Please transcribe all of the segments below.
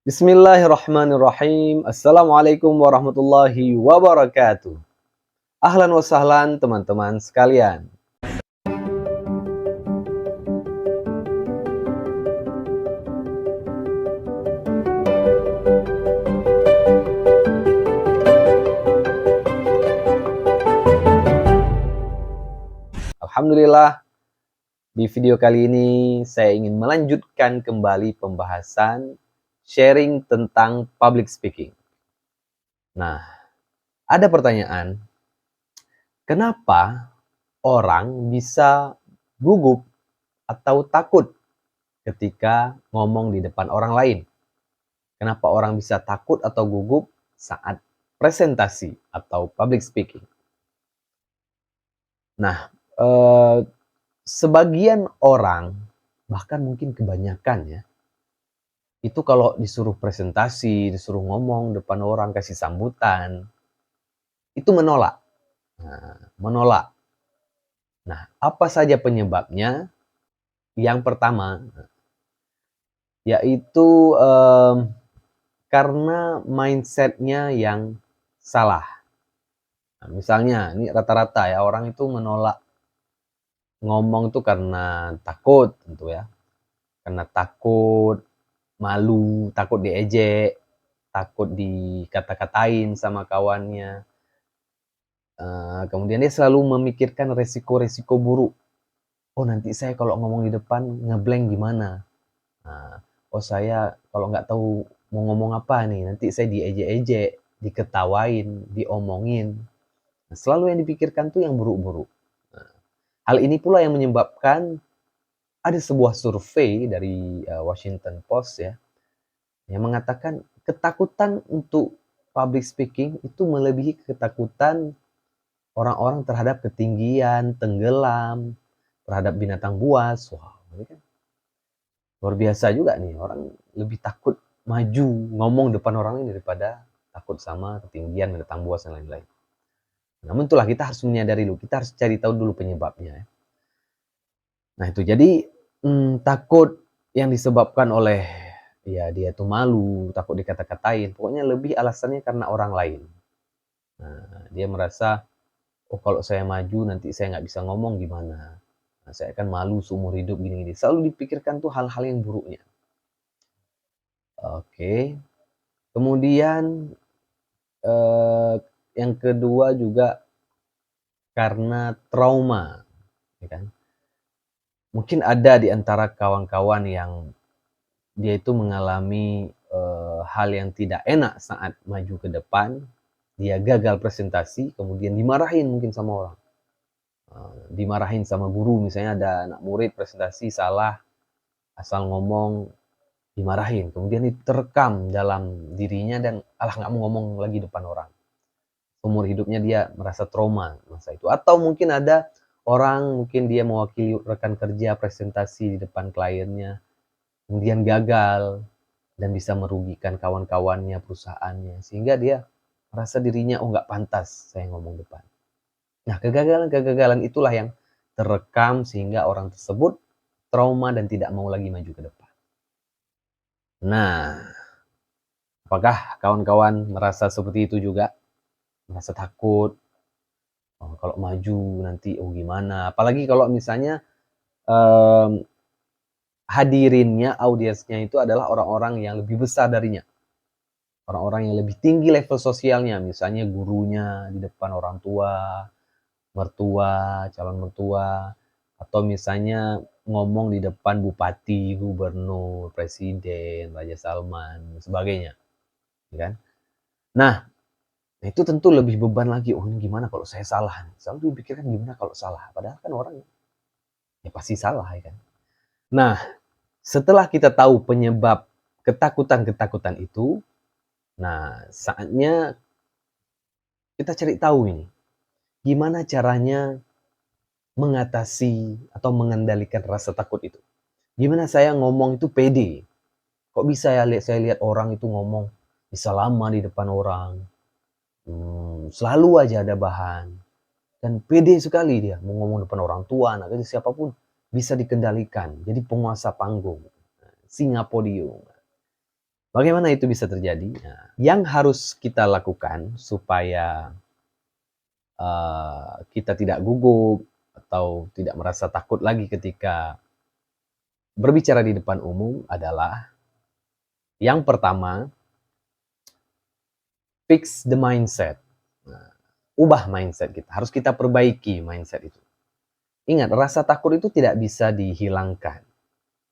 Bismillahirrahmanirrahim. Assalamualaikum warahmatullahi wabarakatuh. Ahlan wa sahlan teman-teman sekalian. Alhamdulillah, di video kali ini saya ingin melanjutkan kembali pembahasan sharing tentang public speaking. Nah, ada pertanyaan, kenapa orang bisa gugup atau takut ketika ngomong di depan orang lain? Kenapa orang bisa takut atau gugup saat presentasi atau public speaking? Nah, sebagian orang, bahkan mungkin kebanyakan ya, itu kalau disuruh presentasi, disuruh ngomong depan orang, kasih sambutan, itu menolak. Menolak. Nah, apa saja penyebabnya? Yang pertama, yaitu karena mindset-nya yang salah. Nah, misalnya, ini rata-rata ya, orang itu menolak ngomong itu karena takut tentu ya. Karena takut, malu, takut diejek, takut dikata-katain sama kawannya. Kemudian dia selalu memikirkan resiko-resiko buruk. Oh, nanti saya kalau ngomong di depan ngeblank gimana? Oh, saya kalau nggak tahu mau ngomong apa nih, nanti saya diejek-ejek, diketawain, diomongin. Nah, selalu yang dipikirkan tuh yang buruk-buruk. Nah, hal ini pula yang menyebabkan ada sebuah survei dari Washington Post ya, yang mengatakan ketakutan untuk public speaking itu melebihi ketakutan orang-orang terhadap ketinggian, tenggelam, terhadap binatang buas. Wow, ini kan luar biasa juga nih, orang lebih takut maju ngomong depan orang lain daripada takut sama ketinggian, binatang buas dan lain-lain. Namun itulah kita harus menyadari dulu, kita harus cari tahu dulu penyebabnya. Nah itu jadi takut yang disebabkan oleh ya dia tuh malu, takut dikata-katain, pokoknya lebih alasannya karena orang lain. Nah, dia merasa, oh kalau saya maju nanti saya nggak bisa ngomong gimana. Nah, saya akan malu seumur hidup gini-gini. Selalu dipikirkan tuh hal-hal yang buruknya. Oke. Kemudian yang kedua juga karena trauma, ya kan. Mungkin ada di antara kawan-kawan yang dia itu mengalami hal yang tidak enak saat maju ke depan, dia gagal presentasi, kemudian dimarahin mungkin sama orang. Dimarahin sama guru, misalnya ada anak murid presentasi salah, asal ngomong, dimarahin. Kemudian itu terekam dalam dirinya dan alah nggak mau ngomong lagi depan orang. Seumur hidupnya dia merasa trauma masa itu. Atau mungkin ada orang, mungkin dia mewakili rekan kerja presentasi di depan kliennya, kemudian gagal dan bisa merugikan kawan-kawannya, perusahaannya, sehingga dia merasa dirinya, oh nggak pantas saya ngomong depan. Nah, kegagalan-kegagalan itulah yang terekam sehingga orang tersebut trauma dan tidak mau lagi maju ke depan. Nah, apakah kawan-kawan merasa seperti itu juga? Merasa takut, oh, kalau maju nanti, oh gimana? Apalagi kalau misalnya hadirinnya, audiensnya itu adalah orang-orang yang lebih besar darinya. Orang-orang yang lebih tinggi level sosialnya, misalnya gurunya di depan orang tua, mertua, calon mertua, atau misalnya ngomong di depan bupati, gubernur, presiden, Raja Salman, dan sebagainya, ya kan. Nah, itu tentu lebih beban lagi, oh ini gimana kalau saya salah? Selalu dipikirkan gimana kalau salah, padahal kan orang ya pasti salah ya kan. Nah, setelah kita tahu penyebab ketakutan-ketakutan itu, nah saatnya kita cari tahu ini, gimana caranya mengatasi atau mengendalikan rasa takut itu. Gimana saya ngomong itu pede. Kok bisa ya saya lihat orang itu ngomong bisa lama di depan orang, selalu aja ada bahan, dan pede sekali dia mau ngomong depan orang tua, anak kecil, siapapun bisa dikendalikan. Jadi penguasa panggung, singa podium. Bagaimana itu bisa terjadi? Nah, yang harus kita lakukan supaya kita tidak gugup atau tidak merasa takut lagi ketika berbicara di depan umum adalah yang pertama, fix the mindset. Nah, ubah mindset kita, harus kita perbaiki mindset itu. Ingat, rasa takut itu tidak bisa dihilangkan,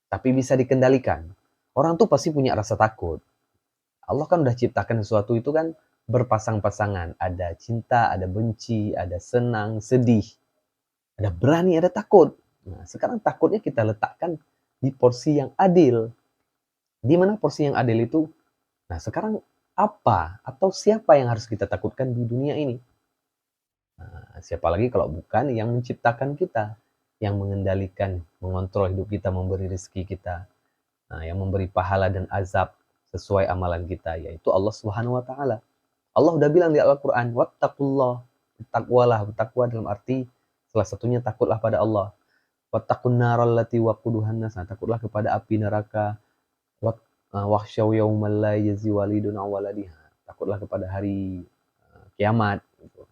tapi bisa dikendalikan. Orang tuh pasti punya rasa takut. Allah kan udah ciptakan sesuatu itu kan berpasang-pasangan. Ada cinta, ada benci, ada senang, sedih. Ada berani, ada takut. Nah, sekarang takutnya kita letakkan di porsi yang adil. Di mana porsi yang adil itu? Nah, sekarang apa atau siapa yang harus kita takutkan di dunia ini? Nah, siapa lagi kalau bukan yang menciptakan kita, yang mengendalikan, mengontrol hidup kita, memberi rezeki kita, nah, yang memberi pahala dan azab sesuai amalan kita, yaitu Allah Subhanahu wa Ta'ala. Allah udah bilang di Al-Quran, wattaqullah, takwalah, takwa dalam arti salah satunya takutlah pada Allah. Wattaqun naral lati waquduhan nas, takutlah kepada api neraka. Wakhsyaw yaumal la yajzi walidun an waladiha, takutlah kepada hari kiamat gitu.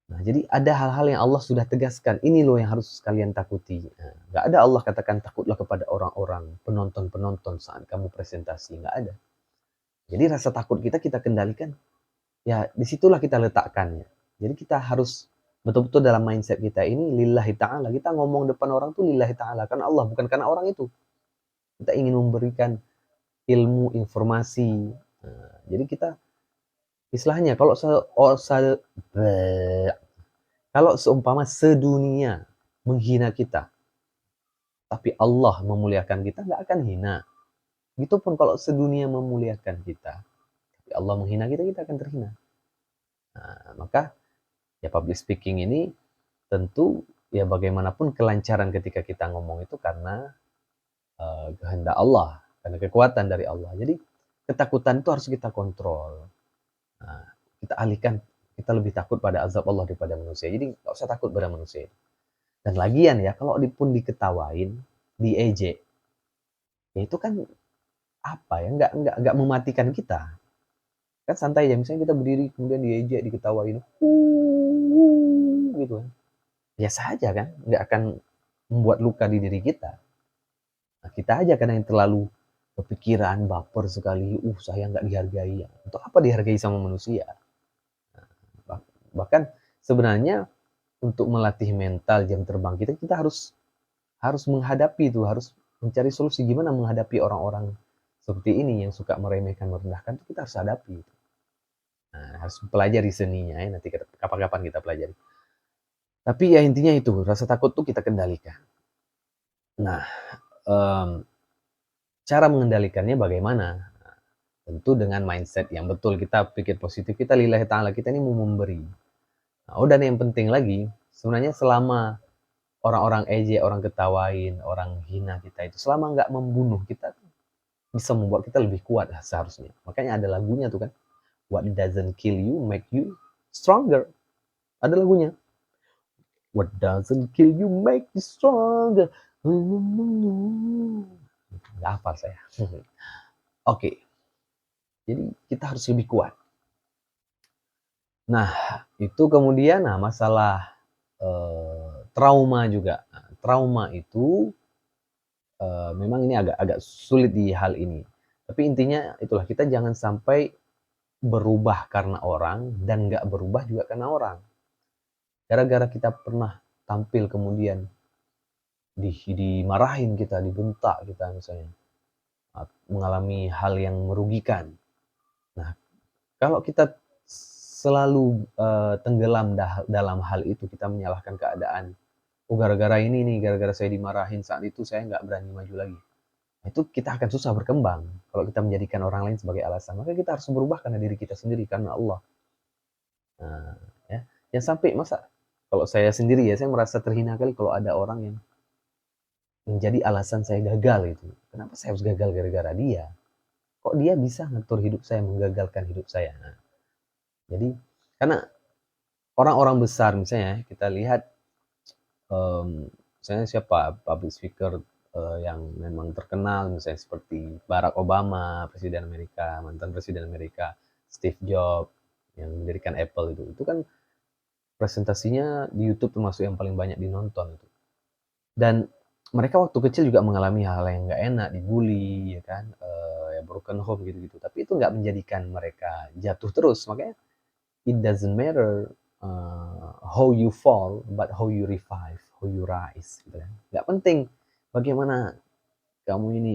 Nah, jadi ada hal-hal yang Allah sudah tegaskan, ini loh yang harus kalian takuti. Nah, nggak ada Allah katakan takutlah kepada orang-orang, penonton-penonton saat kamu presentasi, nggak ada. Jadi rasa takut kita kendalikan, ya disitulah kita letakkannya. Jadi kita harus betul-betul dalam mindset kita ini lillahi ta'ala. Kita ngomong depan orang tuh lillahi ta'ala, karena Allah, bukan karena orang itu. Kita ingin memberikan ilmu, informasi. Nah, jadi kita istilahnya kalau seumpama sedunia menghina kita, tapi Allah memuliakan kita, nggak akan hina. Begitupun kalau sedunia memuliakan kita, tapi Allah menghina kita, kita akan terhina. Nah, maka ya public speaking ini tentu ya bagaimanapun kelancaran ketika kita ngomong itu karena kehendak Allah, karena kekuatan dari Allah. Jadi ketakutan itu harus kita kontrol. Nah, kita alihkan, kita lebih takut pada azab Allah daripada manusia. Jadi nggak usah takut pada manusia. Dan lagian ya, kalau pun diketawain, diejek, ya itu kan apa ya, nggak mematikan kita. Kan santai ya, misalnya kita berdiri kemudian diejek, diketawain, gitu kan. Biasa aja kan, nggak akan membuat luka di diri kita. Nah, kita aja kadang yang terlalu kepikiran, baper sekali, saya nggak dihargai. Untuk apa dihargai sama manusia? Bahkan sebenarnya untuk melatih mental jam terbang kita, kita harus menghadapi itu, harus mencari solusi gimana menghadapi orang-orang seperti ini yang suka meremehkan, merendahkan, itu kita harus hadapi. Nah, harus pelajari seninya ya, nanti kapan-kapan kita pelajari. Tapi ya intinya itu, rasa takut tuh kita kendalikan. Nah, cara mengendalikannya bagaimana? Nah, tentu dengan mindset yang betul, kita pikir positif, kita lillahi ta'ala, kita ini mau memberi. Nah, dan yang penting lagi, sebenarnya selama orang-orang ejek, orang ketawain, orang hina kita itu, selama nggak membunuh kita, bisa membuat kita lebih kuat lah seharusnya. Makanya ada lagunya tuh kan, what doesn't kill you make you stronger. Ada lagunya. What doesn't kill you make you stronger. Nggak hafal saya. Oke, jadi kita harus lebih kuat. Nah, itu kemudian masalah trauma juga. Nah, trauma itu memang ini agak sulit di hal ini. Tapi intinya itulah, kita jangan sampai berubah karena orang dan nggak berubah juga karena orang. Gara-gara kita pernah tampil kemudian dimarahin kita, dibentak kita misalnya, mengalami hal yang merugikan. Nah, kalau kita selalu tenggelam dalam hal itu, kita menyalahkan keadaan. Oh, gara-gara ini nih, gara-gara saya dimarahin saat itu, saya nggak berani maju lagi. Nah, itu kita akan susah berkembang kalau kita menjadikan orang lain sebagai alasan. Maka kita harus berubah karena diri kita sendiri, karena Allah. Nah, ya, yang sampai masa kalau saya sendiri ya, saya merasa terhina kali kalau ada orang yang menjadi alasan saya gagal itu. Kenapa saya harus gagal gara-gara dia? Kok dia bisa ngatur hidup saya, menggagalkan hidup saya? Nah, jadi karena orang-orang besar misalnya kita lihat, misalnya siapa public speaker yang memang terkenal, misalnya seperti Barack Obama, presiden Amerika, mantan presiden Amerika, Steve Jobs, yang mendirikan Apple itu kan presentasinya di YouTube termasuk yang paling banyak dinonton itu. Dan mereka waktu kecil juga mengalami hal yang nggak enak, dibully, ya kan, ya broken home gitu-gitu. Tapi itu nggak menjadikan mereka jatuh terus. Makanya it doesn't matter how you fall, but how you revive, how you rise, gitu kan. Nggak penting bagaimana kamu ini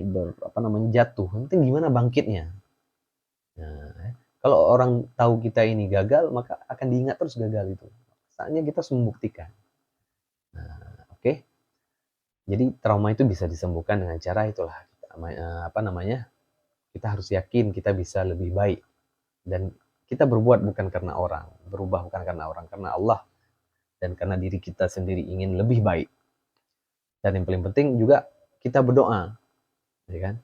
jatuh, yang penting gimana bangkitnya. Nah, kalau orang tahu kita ini gagal, maka akan diingat terus gagal itu. Saatnya kita harus membuktikan. Nah, oke. Jadi trauma itu bisa disembuhkan dengan cara itulah, kita harus yakin kita bisa lebih baik. Dan kita berbuat bukan karena orang, berubah bukan karena orang, karena Allah dan karena diri kita sendiri ingin lebih baik. Dan yang paling penting juga kita berdoa, ya kan?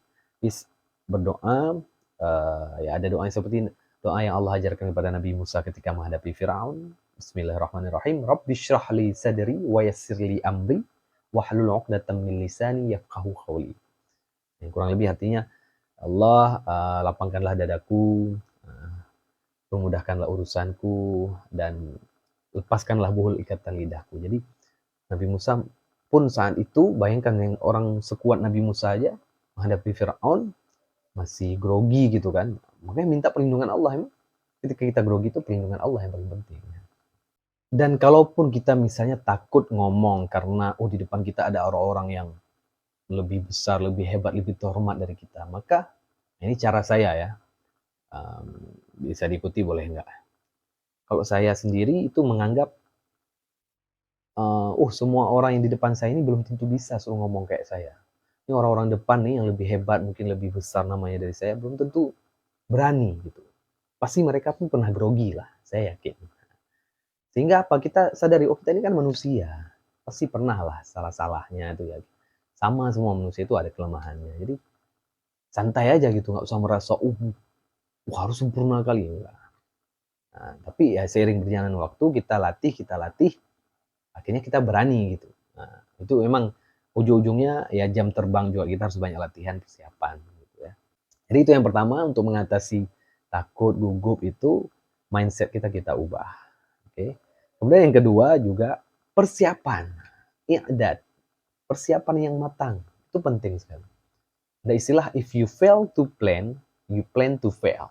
Berdoa, ya ada doa yang seperti doa yang Allah ajarkan kepada Nabi Musa ketika menghadapi Firaun. Bismillahirrahmanirrahim. Rabbishrah li sadri wa yassir li amri wahlul 'uqdatam min lisani yafqahu qawli. Yang kurang lebih artinya, Allah lapangkanlah dadaku, permudahkanlah urusanku, dan lepaskanlah buhul ikatan lidahku. Jadi Nabi Musa pun saat itu, bayangkan yang orang sekuat Nabi Musa aja menghadapi Firaun masih grogi gitu kan. Makanya minta perlindungan Allah. Emang ketika kita grogi itu perlindungan Allah yang paling penting. Dan kalaupun kita misalnya takut ngomong karena di depan kita ada orang-orang yang lebih besar, lebih hebat, lebih terhormat dari kita, maka ini cara saya ya, bisa diikuti boleh enggak. Kalau saya sendiri itu menganggap, semua orang yang di depan saya ini belum tentu bisa suruh ngomong kayak saya. Ini orang-orang depan nih yang lebih hebat, mungkin lebih besar namanya dari saya, belum tentu berani gitu. Pasti mereka pun pernah grogi lah, saya yakin. Sehingga apa, kita sadari, kita ini kan manusia, pasti pernah lah salah-salahnya itu ya. Sama semua manusia itu ada kelemahannya. Jadi santai aja gitu, nggak usah merasa, harus sempurna kali, enggak. Nah, tapi ya seiring berjalan waktu kita latih, akhirnya kita berani gitu. Nah, itu memang ujung-ujungnya ya jam terbang juga, kita harus banyak latihan, persiapan gitu ya. Jadi itu yang pertama, untuk mengatasi takut, gugup itu mindset kita ubah. Oke. Kemudian yang kedua juga persiapan, i'dad, persiapan yang matang, itu penting sekali. Ada istilah, if you fail to plan, you plan to fail.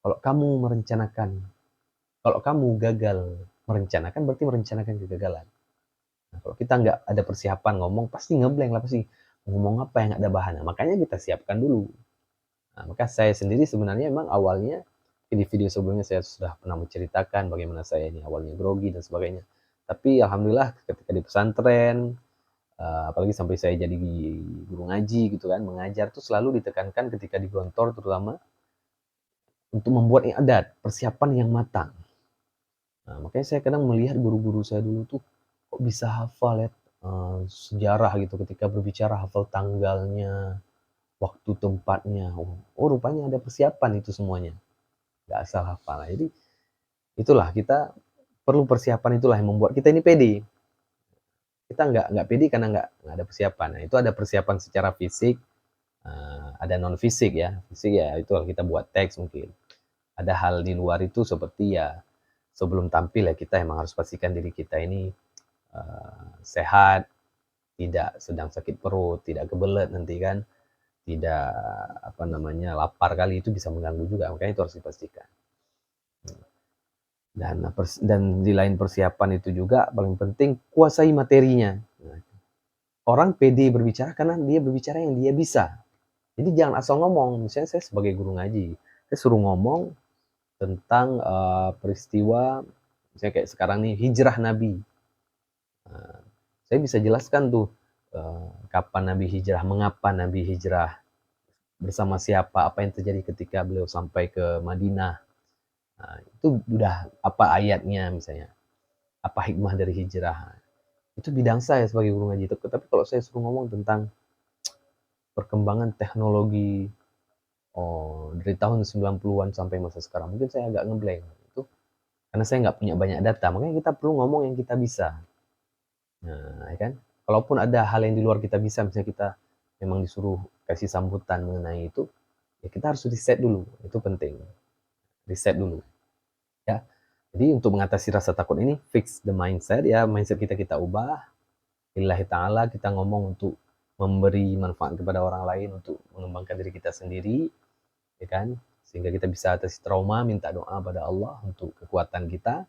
Kalau kamu gagal merencanakan, berarti merencanakan kegagalan. Nah, kalau kita nggak ada persiapan ngomong, pasti ngeblank lah, pasti ngomong apa yang ada bahan. Nah, makanya kita siapkan dulu. Nah, maka saya sendiri sebenarnya memang awalnya, di video sebelumnya saya sudah pernah menceritakan bagaimana saya ini awalnya grogi dan sebagainya. Tapi alhamdulillah ketika di pesantren, apalagi sampai saya jadi guru ngaji gitu kan, mengajar tuh selalu ditekankan ketika di gontor terutama, untuk membuat i'dad, persiapan yang matang. Nah, makanya saya kadang melihat guru-guru saya dulu tuh, kok bisa hafal ya, sejarah gitu, ketika berbicara hafal tanggalnya, waktu, tempatnya. Rupanya ada persiapan itu semuanya, nggak asal hafal. Nah, jadi itulah, kita perlu persiapan, itulah yang membuat kita ini pede. Kita nggak pede karena nggak ada persiapan. Nah, itu ada persiapan secara fisik, ada non fisik ya. Fisik ya itu kita buat teks mungkin. Ada hal di luar itu seperti ya, sebelum tampil ya kita emang harus pastikan diri kita ini sehat, tidak sedang sakit perut, tidak kebelet nanti kan, tidak lapar kali, itu bisa mengganggu juga, makanya itu harus dipastikan. Dan di lain persiapan itu juga paling penting kuasai materinya. Orang pede berbicara karena dia berbicara yang dia bisa. Jadi jangan asal ngomong. Misalnya saya sebagai guru ngaji, saya suruh ngomong tentang peristiwa, misalnya kayak sekarang nih, hijrah Nabi. Saya bisa jelaskan tuh, kapan Nabi hijrah, mengapa Nabi hijrah, bersama siapa, apa yang terjadi ketika beliau sampai ke Madinah. Nah, itu udah apa ayatnya misalnya, apa hikmah dari hijrah. Itu bidang saya sebagai guru ngaji. Tapi kalau saya suruh ngomong tentang perkembangan teknologi, dari tahun 90-an sampai masa sekarang, mungkin saya agak ngeblank. Itu karena saya nggak punya banyak data, makanya kita perlu ngomong yang kita bisa. Nah, ya kan? kalaupun ada hal yang di luar kita bisa, misalnya kita memang disuruh kasih sambutan mengenai itu, ya kita harus riset dulu, itu penting. Riset dulu, ya. Jadi untuk mengatasi rasa takut ini, fix the mindset ya, mindset kita ubah. Lillahi ta'ala kita ngomong untuk memberi manfaat kepada orang lain, untuk mengembangkan diri kita sendiri, ya kan? Sehingga kita bisa atasi trauma, minta doa pada Allah untuk kekuatan kita.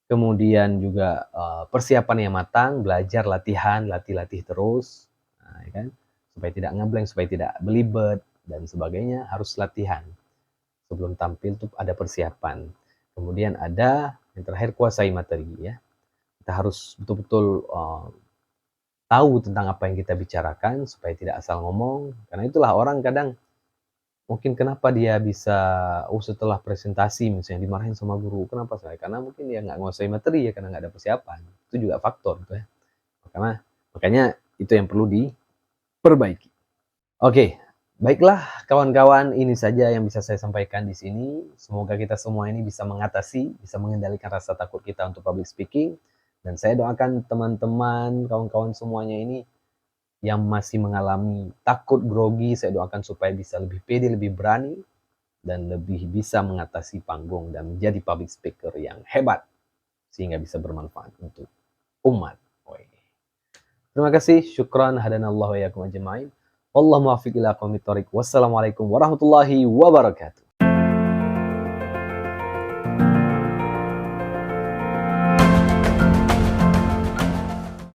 Kemudian juga persiapan yang matang, belajar, latihan, latih terus, nah, ya kan? Supaya tidak ngeblank, supaya tidak belibet dan sebagainya, harus latihan. Sebelum tampil tuh ada persiapan. Kemudian ada yang terakhir, kuasai materi ya. Kita harus betul-betul tahu tentang apa yang kita bicarakan supaya tidak asal ngomong. Karena itulah orang kadang mungkin kenapa dia bisa, setelah presentasi misalnya dimarahin sama guru, kenapa saya? Karena mungkin dia nggak nguasai materi ya, karena nggak ada persiapan. Itu juga faktor gitu ya. Makanya itu yang perlu diperbaiki. Oke, baiklah kawan-kawan, ini saja yang bisa saya sampaikan di sini. Semoga kita semua ini bisa mengatasi, bisa mengendalikan rasa takut kita untuk public speaking. Dan saya doakan teman-teman, kawan-kawan semuanya ini yang masih mengalami takut, grogi, saya doakan supaya bisa lebih pede, lebih berani, dan lebih bisa mengatasi panggung dan menjadi public speaker yang hebat, sehingga bisa bermanfaat untuk umat. Terima kasih, syukran, hadanallahu wa iyyakum ajma'in. Wallahu muwaffiq ila aqwamit thoriq. Wassalamualaikum warahmatullahi wabarakatuh.